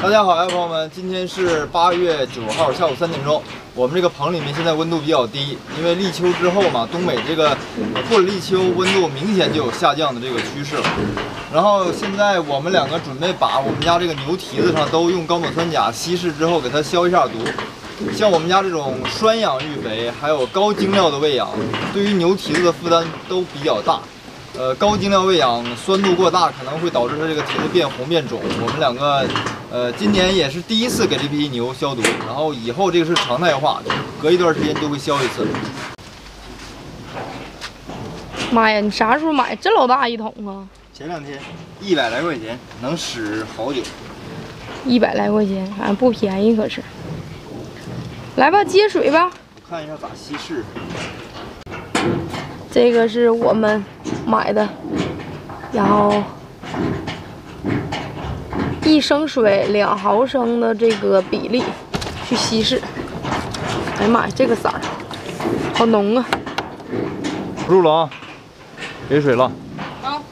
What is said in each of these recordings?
大家好呀，朋友们，今天是8月9号下午3点钟。我们这个棚里面现在温度比较低，因为立秋之后嘛，东北这个过了立秋，温度明显就有下降的这个趋势了。然后现在我们两个准备把我们家这个牛蹄子上都用高锰酸钾稀释之后给它消一下毒。像我们家这种栓养育肥，还有高精料的喂养，对于牛蹄子的负担都比较大。高精料喂养酸度过大，可能会导致它这个蹄子变红变肿。我们两个今年也是第一次给这批牛消毒，然后以后这个是常态化，就是隔一段时间都会消一次。妈呀，你啥时候买这老大一桶啊？前2天100来块钱，能使好久。100来块钱，反正不便宜可是。来吧，接水吧。我看一下咋稀释。这个是我们买的，然后1升水2毫升的这个比例去稀释。哎呀妈呀，这个色儿好浓啊！入了啊，给水了。好。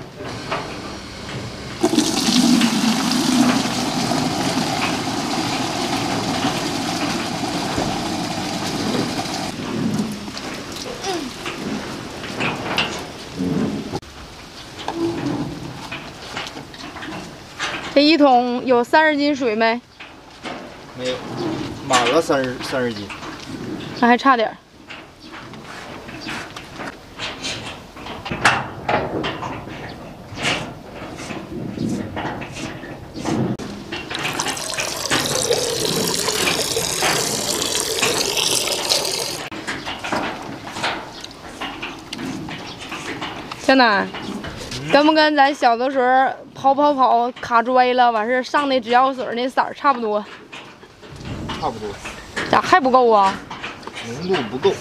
这一桶有30斤水没？没有，满了30斤。那还差点儿。小南，跟不跟咱小的时候跑卡拽了，完事上那指药水那色儿差不多？差不多。咋还不够啊？浓度不够，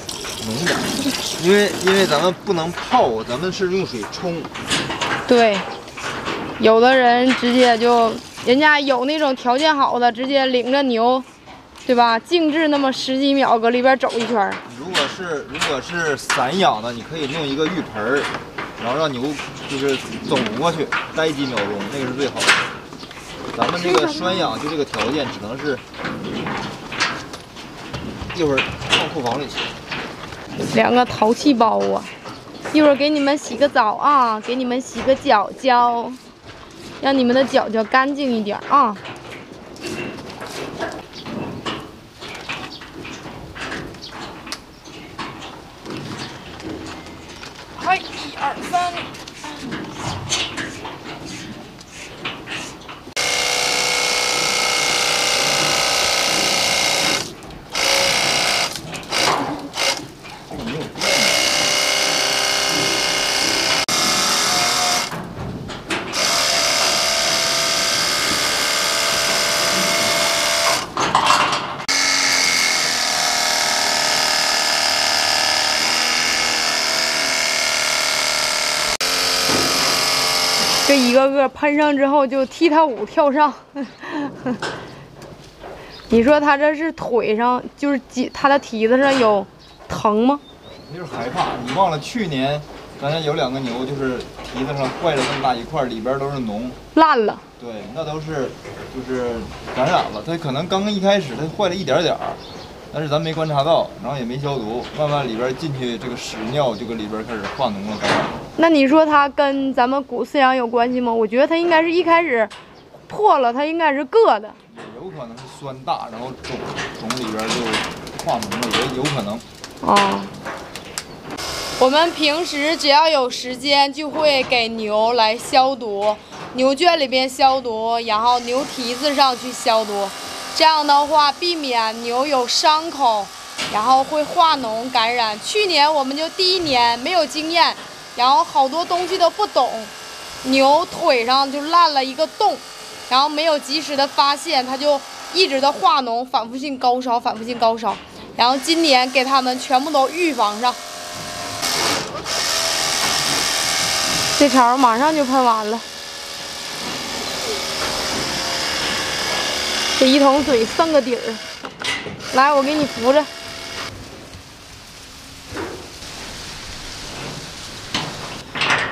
浓点。因为咱们不能泡，咱们是用水冲。对，有的人直接就，人家有那种条件好的，直接领着牛，对吧？静置那么10几秒，搁里边走一圈。如果是散养的，你可以弄一个浴盆儿，然后让牛就是走过去，待几秒钟，那个是最好的。咱们这个栓养就这个条件，只能是一会儿放库房里去。2个淘气包啊！一会儿给你们洗个澡啊，给你们洗个脚脚，让你们的脚脚干净一点啊。嗨，1、2、3。这一个个喷上之后就踢踏舞跳上，你说他这是腿上就是他的蹄子上有疼吗？就是害怕，你忘了去年咱家有2个牛，就是蹄子上坏了这么大一块，里边都是脓，烂了。对，那都是就是感染了。它可能刚一开始它坏了一点点儿，但是咱没观察到，然后也没消毒，慢慢里边进去这个屎尿就搁里边开始化脓了，感染了。那你说它跟咱们骨饲养有关系吗？我觉得它应该是一开始破了，它应该是硌的。有可能是酸大，然后肿里边就化脓了，也有可能。哦。我们平时只要有时间，就会给牛来消毒，牛圈里边消毒，然后牛蹄子上去消毒。这样的话，避免牛有伤口，然后会化脓感染。去年我们就第1年没有经验，然后好多东西都不懂，牛腿上就烂了一个洞，然后没有及时的发现，它就一直的化脓，反复性高烧。然后今年给它们全部都预防上。这槽马上就喷完了。这一桶水剩个底儿，来，我给你扶着。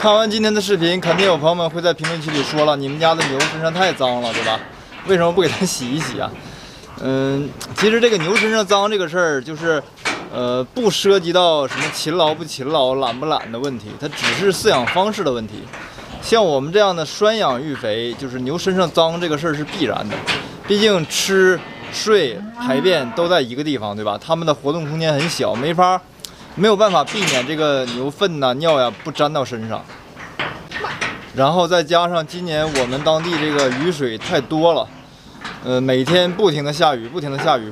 看完今天的视频，肯定有朋友们会在评论区里说了，你们家的牛身上太脏了，对吧？为什么不给它洗一洗啊？其实这个牛身上脏这个事儿，就是不涉及到什么勤劳不勤劳、懒不懒的问题，它只是饲养方式的问题。像我们这样的拴养育肥，就是牛身上脏这个事儿是必然的，毕竟吃、睡、排便都在一个地方，对吧？它们的活动空间很小，没有办法避免这个牛粪呐、尿呀不沾到身上。然后再加上今年我们当地这个雨水太多了，每天不停的下雨，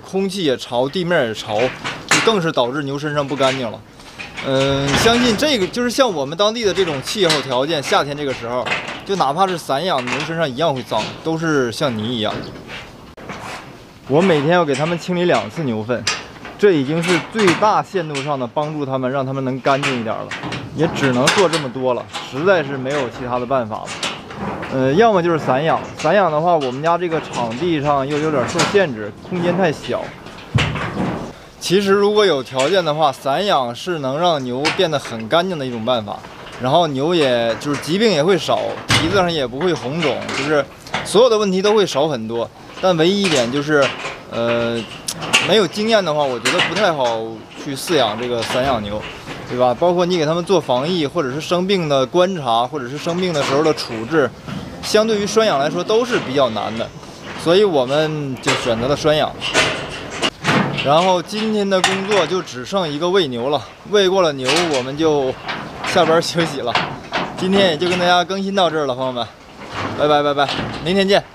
空气也潮，地面也潮，就更是导致牛身上不干净了。相信这个就是像我们当地的这种气候条件，夏天这个时候，就哪怕是散养牛身上一样会脏，都是像泥一样。我每天要给它们清理2次牛粪，这已经是最大限度上的帮助它们，让它们能干净一点了。也只能做这么多了，实在是没有其他的办法了。要么就是散养，散养的话，我们家这个场地上又有点受限制，空间太小。其实如果有条件的话，散养是能让牛变得很干净的一种办法，然后牛也就是疾病也会少，蹄子上也不会红肿，就是所有的问题都会少很多。但唯一一点就是，没有经验的话，我觉得不太好去饲养这个散养牛。对吧？包括你给他们做防疫，或者是生病的观察，或者是生病的时候的处置，相对于拴养来说都是比较难的，所以我们就选择了拴养。然后今天的工作就只剩一个喂牛了，喂过了牛我们就下班休息了。今天也就跟大家更新到这儿了，朋友们，拜拜，明天见。